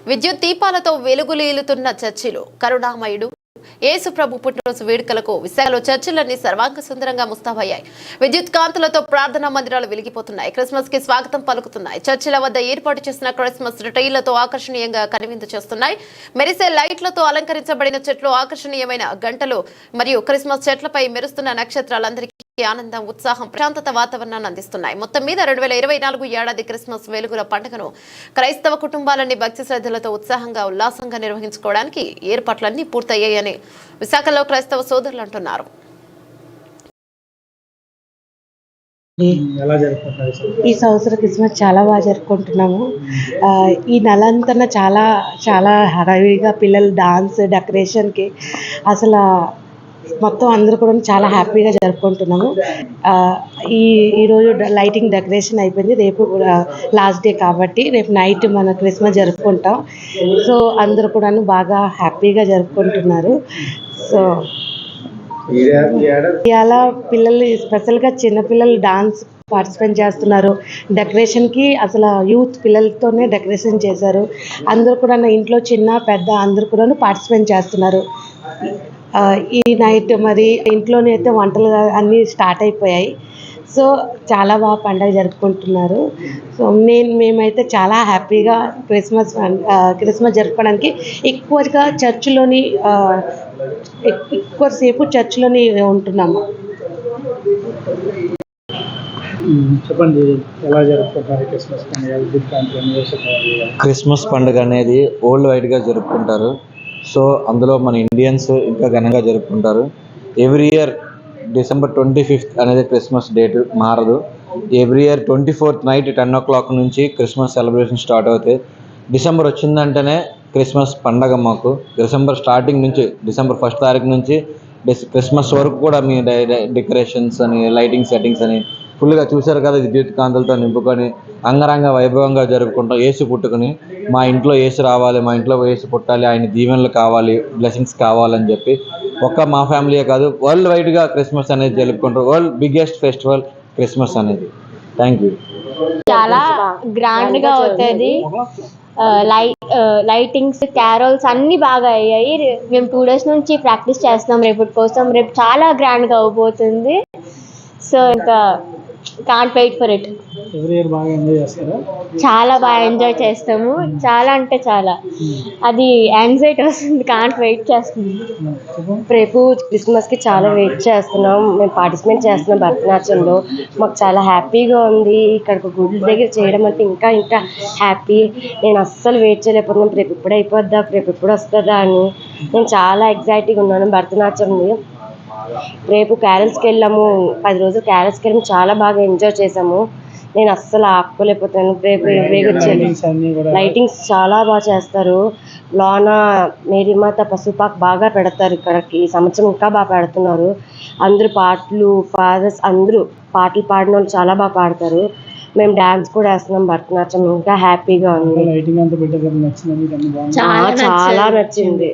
విద్యుత్ దీపాలతో వెలుగులీలుతున్న చర్చిలు కరుణామయుడు యేసు ప్రభు పుట్టినరోజు వేడుకలకు విశాఖలో చర్చిలన్నీ సర్వాంగ సుందరంగా ముస్తాబయ్యాయి. విద్యుత్ కాంతులతో ప్రార్థనా మందిరాలు వెలిగిపోతున్నాయి. క్రిస్మస్ కి స్వాగతం పలుకుతున్నాయి. చర్చిల వద్ద ఏర్పాటు చేసిన క్రిస్మస్ ట్రీలతో ఆకర్షణీయంగా కనువిందు చేస్తున్నాయి. మెరిసే లైట్లతో అలంకరించబడిన చెట్లు, ఆకర్షణీయమైన గంటలు మరియు క్రిస్మస్ చెట్లపై మెరుస్తున్న నక్షత్రాలందరికీ ఆనందం, ఉత్సాహం, ప్రశాంతత వాతావరణాన్ని అందిస్తున్నాయి. మొత్తం మీద 2024 ఏడాది క్రిస్మస్ వెలుగుల పండుగను క్రైస్తవ కుటుంబాలన్నీ భక్తి శ్రద్ధలతో ఉత్సాహంగా ఉల్లాసంగా నిర్వహించుకోవడానికి ఏర్పాట్లన్నీ పూర్తయ్యాయని విశాఖలో క్రైస్తవ సోదరులు అంటున్నారు. ఈ సంవత్సరం క్రిస్మస్ చాలా బాగా జరుపుకుంటున్నాము. ఈ నెలంతా చాలా చాలా హడావిడిగా పిల్లలు డాన్స్ డెకరేషన్కి అసలు మొత్తం అందరూ కూడా చాలా హ్యాపీగా జరుపుకుంటున్నాము. ఈరోజు లైటింగ్ డెకరేషన్ అయిపోయింది. రేపు లాస్ట్ డే కాబట్టి రేపు నైట్ మన క్రిస్మస్ జరుపుకుంటాం. సో అందరూ కూడా బాగా హ్యాపీగా జరుపుకుంటున్నారు. సో ఇలా పిల్లలు స్పెషల్గా చిన్నపిల్లలు డాన్స్ పార్టిసిపేట్ చేస్తున్నారు. డెకరేషన్కి అసలు యూత్ పిల్లలతోనే డెకరేషన్ చేశారు. అందరూ కూడా ఇంట్లో చిన్న పెద్ద అందరూ కూడా పార్టిసిపేట్ చేస్తున్నారు. ఈ నైట్ మరి ఇంట్లోనే అయితే వంటలు అన్నీ స్టార్ట్ అయిపోయాయి. సో చాలా బాగా పండుగ జరుపుకుంటున్నారు. సో మేమైతే చాలా హ్యాపీగా క్రిస్మస్ జరుపుకోవడానికి ఎక్కువగా చర్చిలోని ఎక్కువసేపు చర్చిలోని ఉంటున్నాము. చెప్పండి, ఎలా జరుపుకుంటారు క్రిస్మస్ పండుగ? క్రిస్మస్ పండుగ అనేది వరల్డ్ వైడ్గా జరుపుకుంటారు. సో అందులో మన ఇండియన్స్ ఇంకా ఘనంగా జరుపుకుంటారు. ఎవ్రీ ఇయర్ December 25th అనేది క్రిస్మస్ డేట్ మారదు. Every year 24th night 10 o'clock నుంచి క్రిస్మస్ సెలబ్రేషన్ స్టార్ట్ అవుతాయి. డిసెంబర్ వచ్చిందంటేనే క్రిస్మస్ పండగ మాకు. డిసెంబర్ స్టార్టింగ్ నుంచి డిసెంబర్ 1st తారీఖు నుంచి క్రిస్మస్ వరకు కూడా మీ డెకరేషన్స్ అని లైటింగ్ సెట్టింగ్స్ అని ఫుల్గా చూశారు కదా. విద్యుత్ కాంతులతో నింపుకొని అంగరంగ వైభవంగా జరుపుకుంటాం. యేసు పుట్టుకుని మా ఇంట్లో యేసు రావాలి, మా ఇంట్లో యేసు పుట్టాలి, ఆయన దీవెనలు కావాలి, బ్లెస్సింగ్స్ కావాలని చెప్పి మా ఫ్యామిలీయే కాదు వరల్డ్ వైడ్గా క్రిస్మస్ అనేది జరుపుకుంటారు. వరల్డ్ బిగ్గెస్ట్ ఫెస్టివల్ క్రిస్మస్ అనేది. Thank you. చాలా గ్రాండ్గా అవుతుంది. లైటింగ్స్, క్యారోల్స్ అన్నీ బాగా అయ్యాయి. మేము 2 days నుంచి ప్రాక్టీస్ చేస్తున్నాం రేపటి కోసం. రేపు చాలా గ్రాండ్గా అవబోతుంది. సో ఇంకా కాంట్ వెయిట్ ఫర్ ఇట్. చాలా బాగా ఎంజాయ్ చేస్తాము. చాలా అంటే చాలా అది యాంగ్జైటీ వస్తుంది. కాంట్ వెయిట్ చేస్తుంది. రేపు క్రిస్మస్కి చాలా వెయిట్ చేస్తున్నాం. మేము పార్టిసిపేట్ చేస్తున్నాం భరతనాట్యంలో. మాకు చాలా హ్యాపీగా ఉంది. ఇక్కడ గుడి దగ్గర చేయడం అంటే ఇంకా ఇంకా హ్యాపీ. నేను అస్సలు వెయిట్ చేయలేకపోతున్నాను. రేపు ఎప్పుడు అయిపోద్దా, రేపు ఎప్పుడు వస్తుందా అని నేను చాలా ఎగ్జైటీగా ఉన్నాను. భరతనాట్యంని రేపు క్యారల్స్కి వెళ్ళాము. 10 రోజులు క్యారల్స్కి వెళ్ళాము. చాలా బాగా ఎంజాయ్ చేసాము. నేను అస్సలు ఆపుకోలేకపోతాను. రేపు లైటింగ్స్ చాలా బాగా చేస్తారు. లోన మేరీమాత పసుపాకు బాగా పెడతారు. ఇక్కడికి ఈ సంవత్సరం ఇంకా బాగా పెడుతున్నారు. అందరూ పాటలు ఫాదర్స్ అందరూ పాటలు పాడిన వాళ్ళు చాలా బాగా పాడతారు. మేము డాన్స్ కూడా వేస్తున్నాం భరతనాట్యం. ఇంకా హ్యాపీగా ఉంది. చాలా చాలా నచ్చింది.